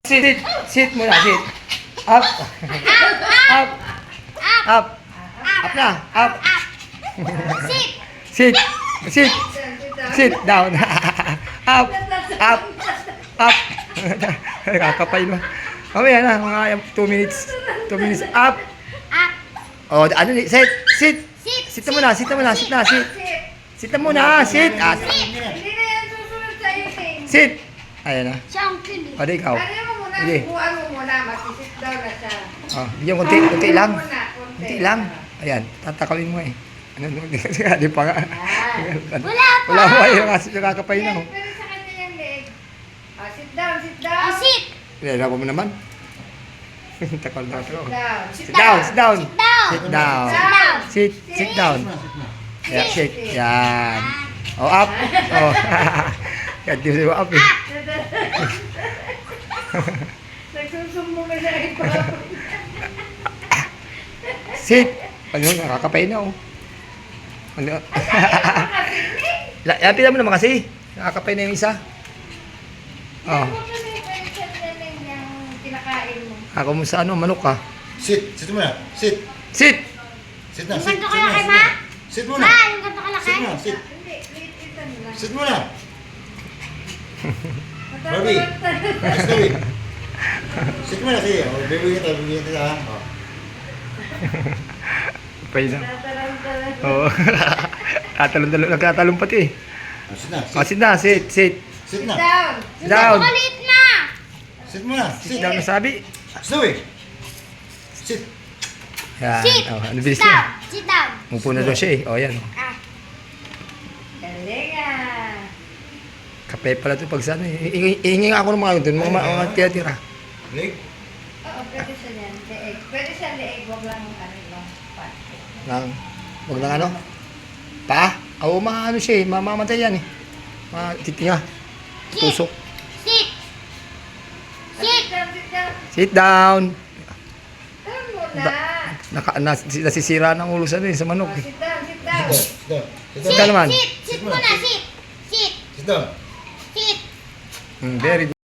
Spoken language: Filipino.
Sit, sit muna, sit. Up. Up. Up. Up na, up. Sit. Sit. Sit down. Up. Up. Up. Kakapay mo. Mamaya na, mga 2 minutes. 2 minutes. Up. Oh, ano ni? Sit. Sit. Sit na muna, sit na muna, sit na, sit. Sit na muna, sit. Ah, Hindi na yan susunod sa iyo, eh. sit. Ayan na. Siya ang pili. O, di ikaw. Ano mo muna, Sige. buwan mo muna, masisit daw na siya. Oh, bigyan konti, konti lang. Muna, konti. Konti lang. Ayan, tatakawin mo eh. Ano, di pa nga. Wala pa. Wala mo eh, nakakapay na. Oh. Pero sa kanya yung leg. Ah, sit down, sit down. Oh, sit. Kailangan ko mo naman. Takal na ito. Down. Sit down, sit down. Sit down. Sit down. down. Sit down. Yeah, sit. Yan. Oh, up. Oh. Yan, di mo up eh. Nagsusumbong na siya ito. Sit. Ano, nakakapay na oh. Ano? Lapit mo naman kasi. Nakakapay na yung isa. Oh. Kinakain mo. Ako mo sa ano, manok ka. Sit. Sit muna. Sit. Sit. Sit na. Yung Sit. ganito kalaki, ma? Sit muna. Ma, yung ganito kalaki? Sit muna. Sit. Hindi, liitan lang. Sit muna. Barbie. Sit Barbie. Sit muna sige. Oh, bibigyan kita ha. Oh. Pay na. Tatarang-tarang. Oo. Tatalon-talon. Nagkatalon pati eh. Oh, sit na. Oh, sit na. Sit. Sit. Sit Sit na. down. Sit down. Maliit na. Sit muna. Sit Sit. down na sabi. Sit away. Sit. Yan. Sit. Oh, ano bilis Sit down. niya. Sit down. Umupo na daw siya eh. Oh, yan. Ah. Galing ah. Kape pala ito pag sa ano eh. Ihingi nga ako ng mga doon. Mga tira-tira. Leg. Oo, pwede siya yan. Leeg. Pwede siya leeg. Huwag lang ano lang. Lang. Huwag lang ano. Pa? Oo, ano siya eh. Mamamatay yan eh. Titinga. Tusok. Sit. Sit down, sit down. Sit down. Down muna. Nasisira ng ulo sa ano eh, sa manok Oh, eh. sit down, sit down. Sit down. Sit Sit down. down naman. Sit. Sit muna. Sit. Sit. Sit down. Sit. Very good.